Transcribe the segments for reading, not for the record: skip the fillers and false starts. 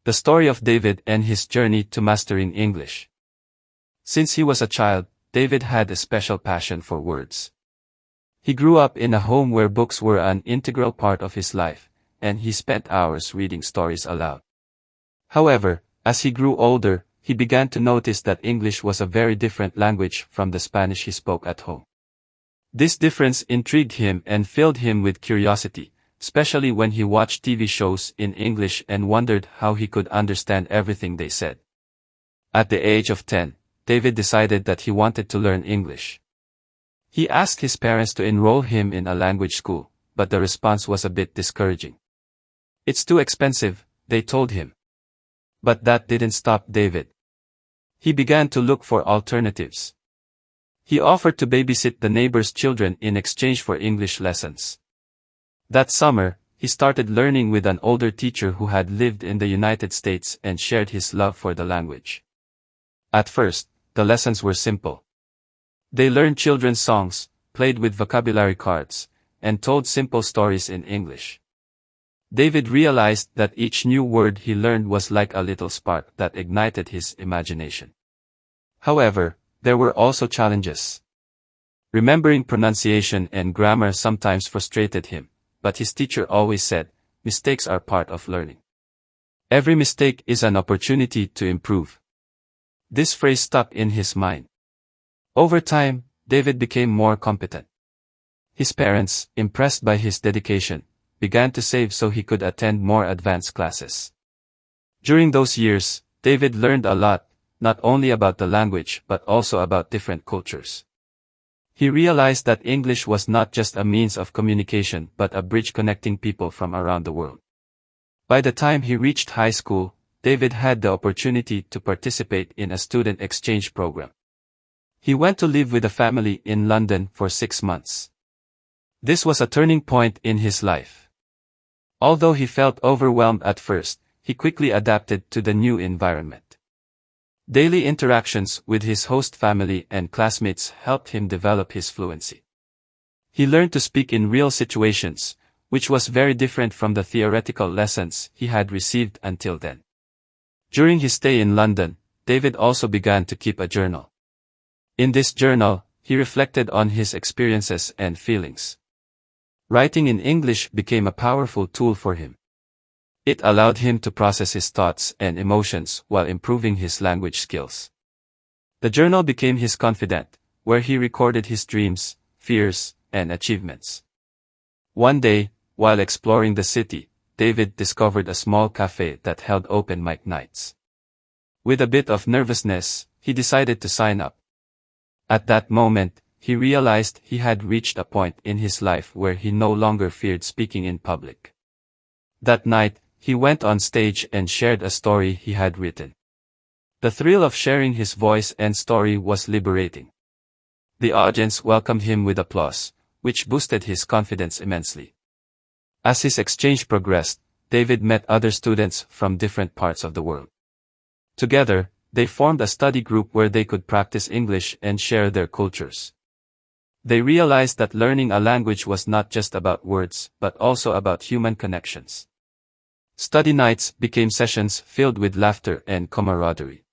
The story of David and his journey to mastering English. Since he was a child, David had a special passion for words. He grew up in a home where books were an integral part of his life, and he spent hours reading stories aloud. However, as he grew older, he began to notice that English was a very different language from the Spanish he spoke at home. This difference intrigued him and filled him with curiosity, especially when he watched TV shows in English and wondered how he could understand everything they said. At the age of 10, David decided that he wanted to learn English. He asked his parents to enroll him in a language school, but the response was a bit discouraging. "It's too expensive," they told him. But that didn't stop David. He began to look for alternatives. He offered to babysit the neighbors' children in exchange for English lessons. That summer, he started learning with an older teacher who had lived in the United States and shared his love for the language. At first, the lessons were simple. They learned children's songs, played with vocabulary cards, and told simple stories in English. David realized that each new word he learned was like a little spark that ignited his imagination. However, there were also challenges. Remembering pronunciation and grammar sometimes frustrated him, but his teacher always said, "Mistakes are part of learning. Every mistake is an opportunity to improve." This phrase stuck in his mind. Over time, David became more competent. His parents, impressed by his dedication, began to save so he could attend more advanced classes. During those years, David learned a lot, not only about the language but also about different cultures. He realized that English was not just a means of communication but a bridge connecting people from around the world. By the time he reached high school, David had the opportunity to participate in a student exchange program. He went to live with a family in London for 6 months. This was a turning point in his life. Although he felt overwhelmed at first, he quickly adapted to the new environment. Daily interactions with his host family and classmates helped him develop his fluency. He learned to speak in real situations, which was very different from the theoretical lessons he had received until then. During his stay in London, David also began to keep a journal. In this journal, he reflected on his experiences and feelings. Writing in English became a powerful tool for him. It allowed him to process his thoughts and emotions while improving his language skills. The journal became his confidant, where he recorded his dreams, fears, and achievements. One day, while exploring the city, David discovered a small cafe that held open mic nights. With a bit of nervousness, he decided to sign up. At that moment, he realized he had reached a point in his life where he no longer feared speaking in public. That night, he went on stage and shared a story he had written. The thrill of sharing his voice and story was liberating. The audience welcomed him with applause, which boosted his confidence immensely. As his exchange progressed, David met other students from different parts of the world. Together, they formed a study group where they could practice English and share their cultures. They realized that learning a language was not just about words, but also about human connections. Study nights became sessions filled with laughter and camaraderie.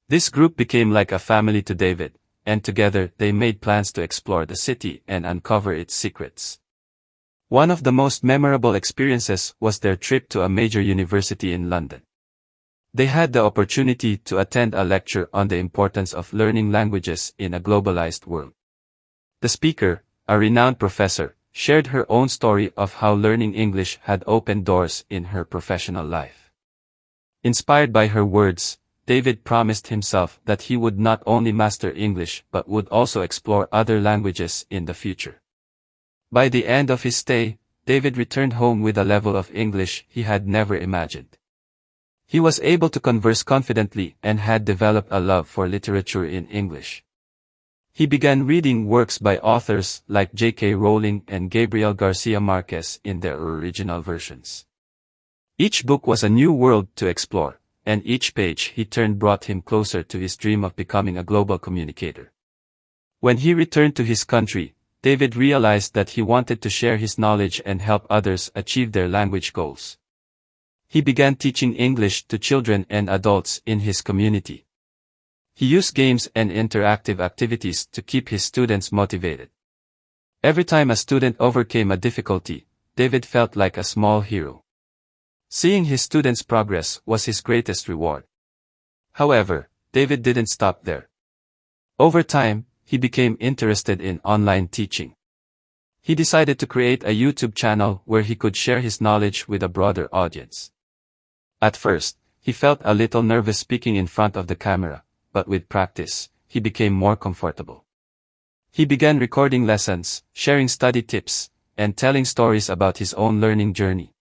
This group became like a family to David, and together they made plans to explore the city and uncover its secrets. One of the most memorable experiences was their trip to a major university in London. They had the opportunity to attend a lecture on the importance of learning languages in a globalized world. The speaker, a renowned professor, shared her own story of how learning English had opened doors in her professional life. Inspired by her words, David promised himself that he would not only master English but would also explore other languages in the future. By the end of his stay, David returned home with a level of English he had never imagined. He was able to converse confidently and had developed a love for literature in English. He began reading works by authors like J.K. Rowling and Gabriel Garcia Marquez in their original versions. Each book was a new world to explore, and each page he turned brought him closer to his dream of becoming a global communicator. When he returned to his country, David realized that he wanted to share his knowledge and help others achieve their language goals. He began teaching English to children and adults in his community. He used games and interactive activities to keep his students motivated. Every time a student overcame a difficulty, David felt like a small hero. Seeing his students' progress was his greatest reward. However, David didn't stop there. Over time, he became interested in online teaching. He decided to create a YouTube channel where he could share his knowledge with a broader audience. At first, he felt a little nervous speaking in front of the camera, but with practice, he became more comfortable. He began recording lessons, sharing study tips, and telling stories about his own learning journey.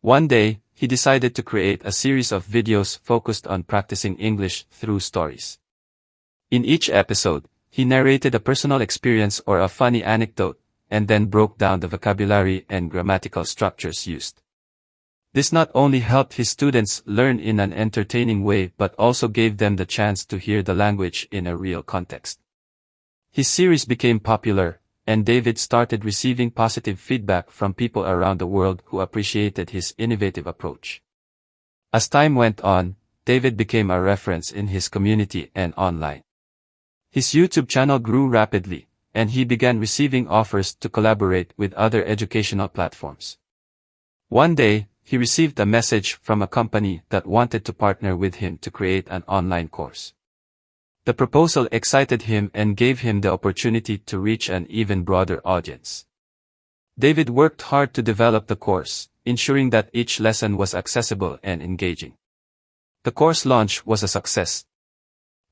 One day, he decided to create a series of videos focused on practicing English through stories. In each episode, he narrated a personal experience or a funny anecdote, and then broke down the vocabulary and grammatical structures used. This not only helped his students learn in an entertaining way but also gave them the chance to hear the language in a real context. His series became popular, and David started receiving positive feedback from people around the world who appreciated his innovative approach. As time went on, David became a reference in his community and online. His YouTube channel grew rapidly, and he began receiving offers to collaborate with other educational platforms. One day, he received a message from a company that wanted to partner with him to create an online course. The proposal excited him and gave him the opportunity to reach an even broader audience. David worked hard to develop the course, ensuring that each lesson was accessible and engaging. The course launch was a success.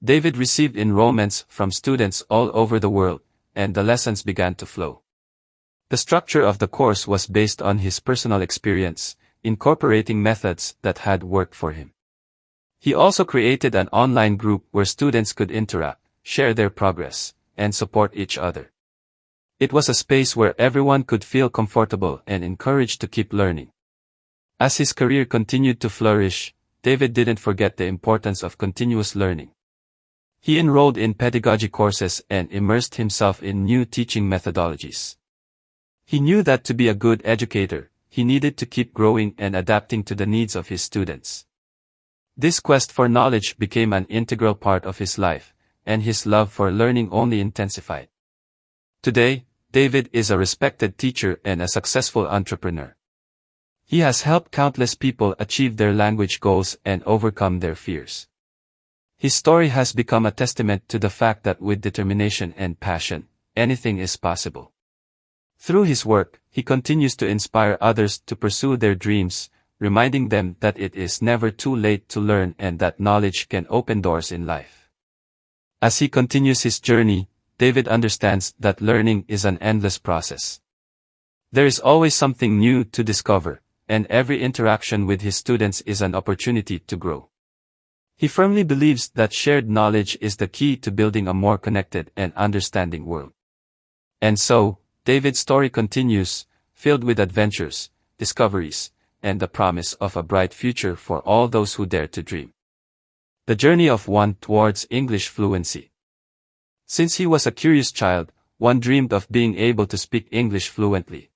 David received enrollments from students all over the world, and the lessons began to flow. The structure of the course was based on his personal experience, incorporating methods that had worked for him. He also created an online group where students could interact, share their progress, and support each other. It was a space where everyone could feel comfortable and encouraged to keep learning. As his career continued to flourish, David didn't forget the importance of continuous learning. He enrolled in pedagogy courses and immersed himself in new teaching methodologies. He knew that to be a good educator, he needed to keep growing and adapting to the needs of his students. This quest for knowledge became an integral part of his life, and his love for learning only intensified. Today, David is a respected teacher and a successful entrepreneur. He has helped countless people achieve their language goals and overcome their fears. His story has become a testament to the fact that with determination and passion, anything is possible. Through his work, he continues to inspire others to pursue their dreams, reminding them that it is never too late to learn and that knowledge can open doors in life. As he continues his journey, David understands that learning is an endless process. There is always something new to discover, and every interaction with his students is an opportunity to grow. He firmly believes that shared knowledge is the key to building a more connected and understanding world. And so, David's story continues, filled with adventures, discoveries, and the promise of a bright future for all those who dare to dream. The journey of one towards English fluency. Since he was a curious child, one dreamed of being able to speak English fluently.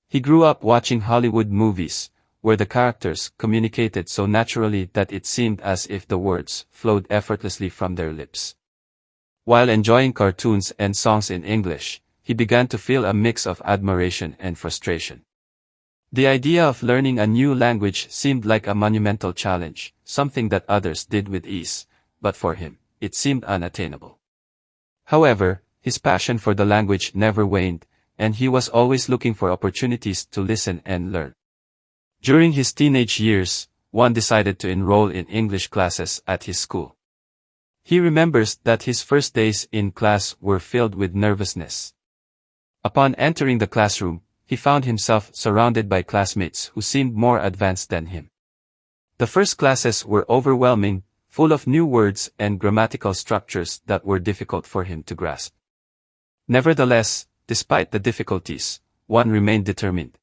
He grew up watching Hollywood movies, where the characters communicated so naturally that it seemed as if the words flowed effortlessly from their lips. While enjoying cartoons and songs in English, he began to feel a mix of admiration and frustration. The idea of learning a new language seemed like a monumental challenge, something that others did with ease, but for him, it seemed unattainable. However, his passion for the language never waned, and he was always looking for opportunities to listen and learn. During his teenage years, Juan decided to enroll in English classes at his school. He remembers that his first days in class were filled with nervousness. Upon entering the classroom, he found himself surrounded by classmates who seemed more advanced than him. The first classes were overwhelming, full of new words and grammatical structures that were difficult for him to grasp. Nevertheless, despite the difficulties, Juan remained determined.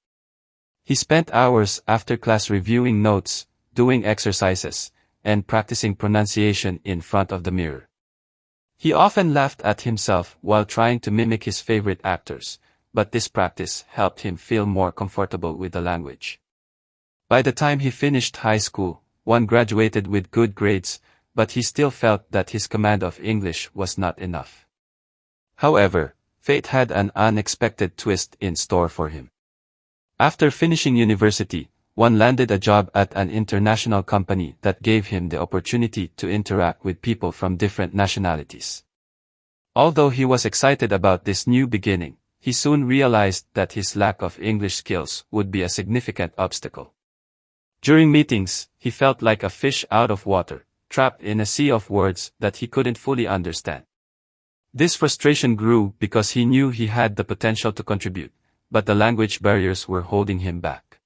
He spent hours after class reviewing notes, doing exercises, and practicing pronunciation in front of the mirror. He often laughed at himself while trying to mimic his favorite actors, but this practice helped him feel more comfortable with the language. By the time he finished high school, Juan graduated with good grades, but he still felt that his command of English was not enough. However, fate had an unexpected twist in store for him. After finishing university, Juan landed a job at an international company that gave him the opportunity to interact with people from different nationalities. Although he was excited about this new beginning, he soon realized that his lack of English skills would be a significant obstacle. During meetings, he felt like a fish out of water, trapped in a sea of words that he couldn't fully understand. This frustration grew because he knew he had the potential to contribute, but the language barriers were holding him back.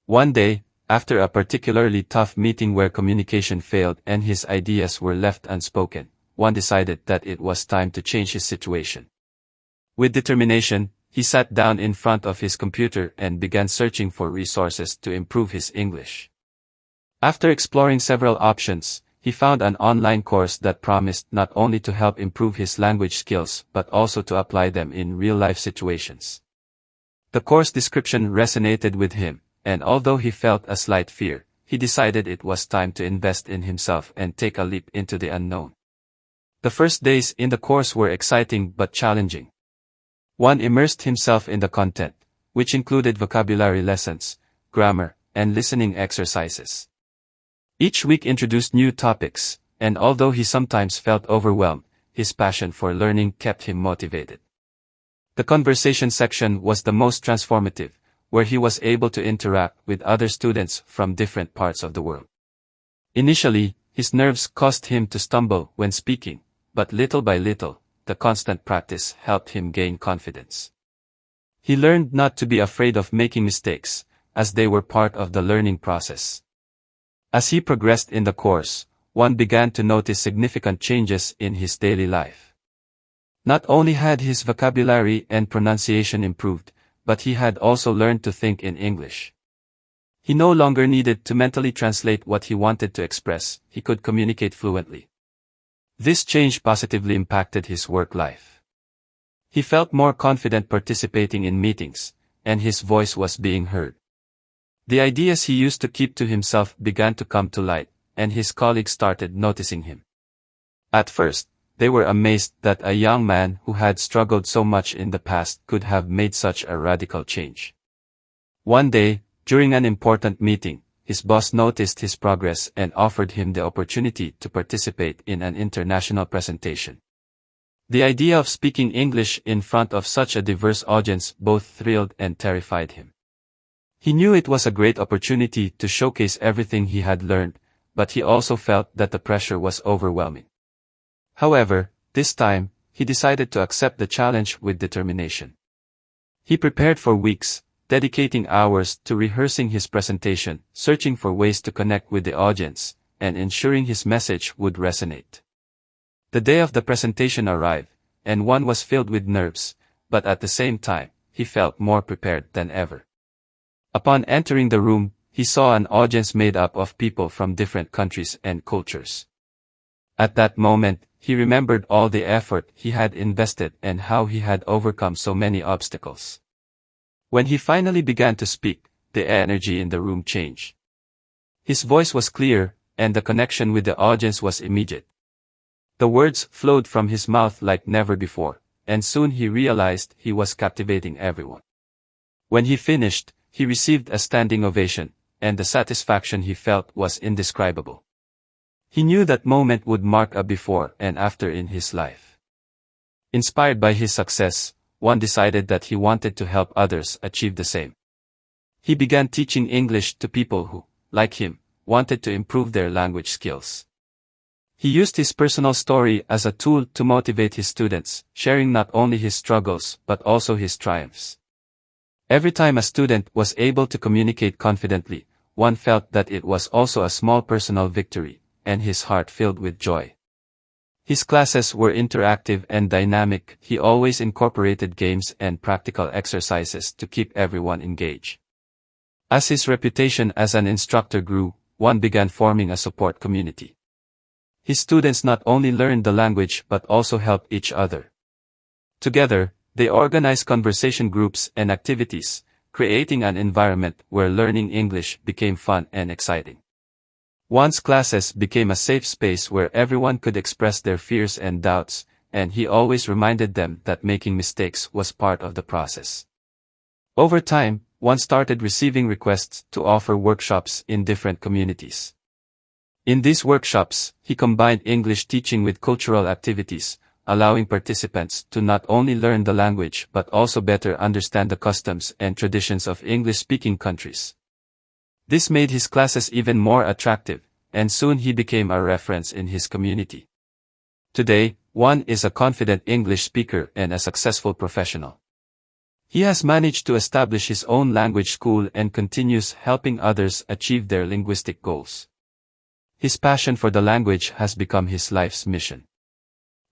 One day, after a particularly tough meeting where communication failed and his ideas were left unspoken, Juan decided that it was time to change his situation. With determination, he sat down in front of his computer and began searching for resources to improve his English. After exploring several options, he found an online course that promised not only to help improve his language skills but also to apply them in real-life situations. The course description resonated with him, and although he felt a slight fear, he decided it was time to invest in himself and take a leap into the unknown. The first days in the course were exciting but challenging. Juan immersed himself in the content, which included vocabulary lessons, grammar, and listening exercises. Each week introduced new topics, and although he sometimes felt overwhelmed, his passion for learning kept him motivated. The conversation section was the most transformative, where he was able to interact with other students from different parts of the world. Initially, his nerves caused him to stumble when speaking, but little by little, the constant practice helped him gain confidence. He learned not to be afraid of making mistakes, as they were part of the learning process. As he progressed in the course, Juan began to notice significant changes in his daily life. Not only had his vocabulary and pronunciation improved, but he had also learned to think in English. He no longer needed to mentally translate what he wanted to express, he could communicate fluently. This change positively impacted his work life. He felt more confident participating in meetings, and his voice was being heard. The ideas he used to keep to himself began to come to light, and his colleagues started noticing him. At first, they were amazed that a young man who had struggled so much in the past could have made such a radical change. One day, during an important meeting, his boss noticed his progress and offered him the opportunity to participate in an international presentation. The idea of speaking English in front of such a diverse audience both thrilled and terrified him. He knew it was a great opportunity to showcase everything he had learned, but he also felt that the pressure was overwhelming. However, this time, he decided to accept the challenge with determination. He prepared for weeks, dedicating hours to rehearsing his presentation, searching for ways to connect with the audience, and ensuring his message would resonate. The day of the presentation arrived, and Juan was filled with nerves, but at the same time, he felt more prepared than ever. Upon entering the room, he saw an audience made up of people from different countries and cultures. At that moment, he remembered all the effort he had invested and how he had overcome so many obstacles. When he finally began to speak, the energy in the room changed. His voice was clear, and the connection with the audience was immediate. The words flowed from his mouth like never before, and soon he realized he was captivating everyone. When he finished, he received a standing ovation, and the satisfaction he felt was indescribable. He knew that moment would mark a before and after in his life. Inspired by his success, Juan decided that he wanted to help others achieve the same. He began teaching English to people who, like him, wanted to improve their language skills. He used his personal story as a tool to motivate his students, sharing not only his struggles but also his triumphs. Every time a student was able to communicate confidently, Juan felt that it was also a small personal victory, and his heart filled with joy. His classes were interactive and dynamic. He always incorporated games and practical exercises to keep everyone engaged. As his reputation as an instructor grew, Juan began forming a support community. His students not only learned the language but also helped each other. Together, they organized conversation groups and activities, creating an environment where learning English became fun and exciting. Juan's classes became a safe space where everyone could express their fears and doubts, and he always reminded them that making mistakes was part of the process. Over time, Juan started receiving requests to offer workshops in different communities. In these workshops, he combined English teaching with cultural activities, allowing participants to not only learn the language but also better understand the customs and traditions of English-speaking countries. This made his classes even more attractive, and soon he became a reference in his community. Today, Juan is a confident English speaker and a successful professional. He has managed to establish his own language school and continues helping others achieve their linguistic goals. His passion for the language has become his life's mission.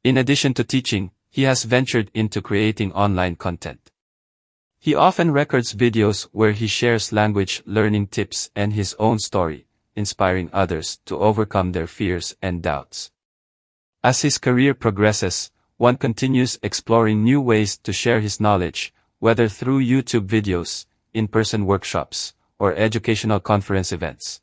In addition to teaching, he has ventured into creating online content. He often records videos where he shares language learning tips and his own story, inspiring others to overcome their fears and doubts. As his career progresses, Juan continues exploring new ways to share his knowledge, whether through YouTube videos, in-person workshops, or educational conference events.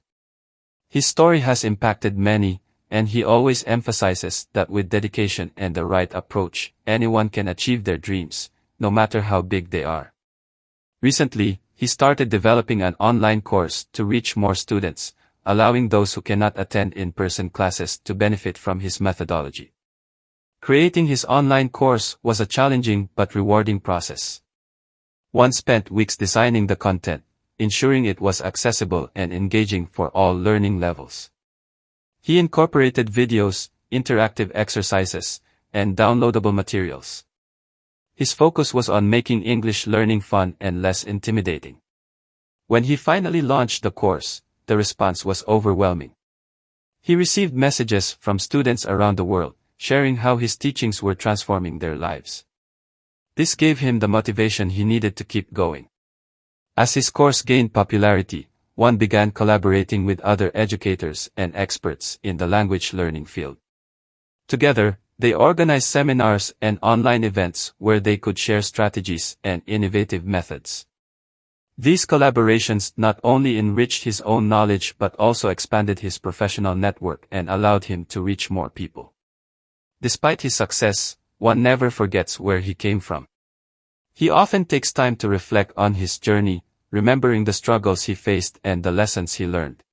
His story has impacted many, and he always emphasizes that with dedication and the right approach, anyone can achieve their dreams, no matter how big they are. Recently, he started developing an online course to reach more students, allowing those who cannot attend in-person classes to benefit from his methodology. Creating his online course was a challenging but rewarding process. Juan spent weeks designing the content, ensuring it was accessible and engaging for all learning levels. He incorporated videos, interactive exercises, and downloadable materials. His focus was on making English learning fun and less intimidating. When he finally launched the course, the response was overwhelming. He received messages from students around the world, sharing how his teachings were transforming their lives. This gave him the motivation he needed to keep going. As his course gained popularity, Juan began collaborating with other educators and experts in the language learning field. Together, they organized seminars and online events where they could share strategies and innovative methods. These collaborations not only enriched his own knowledge but also expanded his professional network and allowed him to reach more people. Despite his success, Juan never forgets where he came from. He often takes time to reflect on his journey, remembering the struggles he faced and the lessons he learned.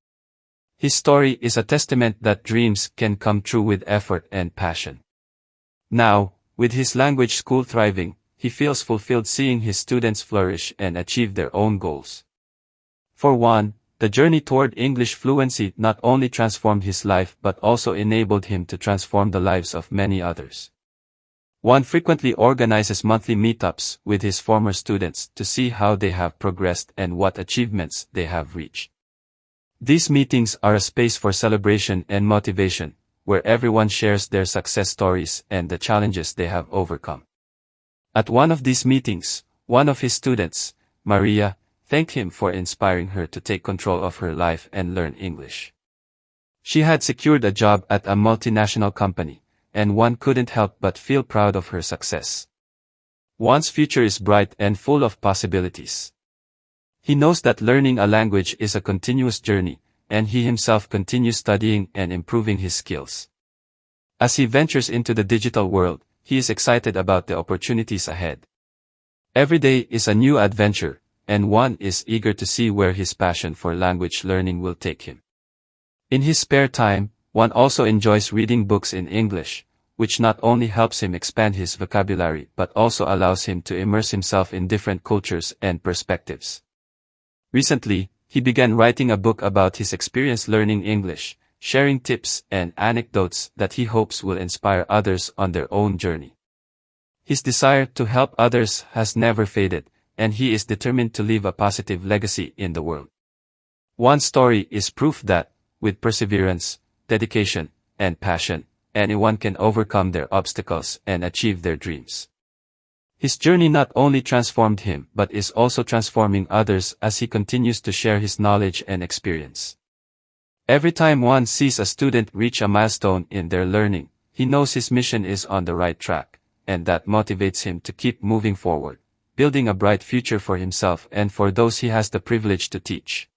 His story is a testament that dreams can come true with effort and passion. Now, with his language school thriving, he feels fulfilled seeing his students flourish and achieve their own goals. For Juan, the journey toward English fluency not only transformed his life but also enabled him to transform the lives of many others. Juan frequently organizes monthly meetups with his former students to see how they have progressed and what achievements they have reached. These meetings are a space for celebration and motivation, where everyone shares their success stories and the challenges they have overcome. At one of these meetings, one of his students, Maria, thanked him for inspiring her to take control of her life and learn English. She had secured a job at a multinational company, and Juan couldn't help but feel proud of her success. Juan's future is bright and full of possibilities. He knows that learning a language is a continuous journey, and he himself continues studying and improving his skills. As he ventures into the digital world, he is excited about the opportunities ahead. Every day is a new adventure, and Juan is eager to see where his passion for language learning will take him. In his spare time, Juan also enjoys reading books in English, which not only helps him expand his vocabulary but also allows him to immerse himself in different cultures and perspectives. Recently, he began writing a book about his experience learning English, sharing tips and anecdotes that he hopes will inspire others on their own journey. His desire to help others has never faded, and he is determined to leave a positive legacy in the world. Juan's story is proof that, with perseverance, dedication, and passion, anyone can overcome their obstacles and achieve their dreams. His journey not only transformed him but is also transforming others as he continues to share his knowledge and experience. Every time Juan sees a student reach a milestone in their learning, he knows his mission is on the right track, and that motivates him to keep moving forward, building a bright future for himself and for those he has the privilege to teach.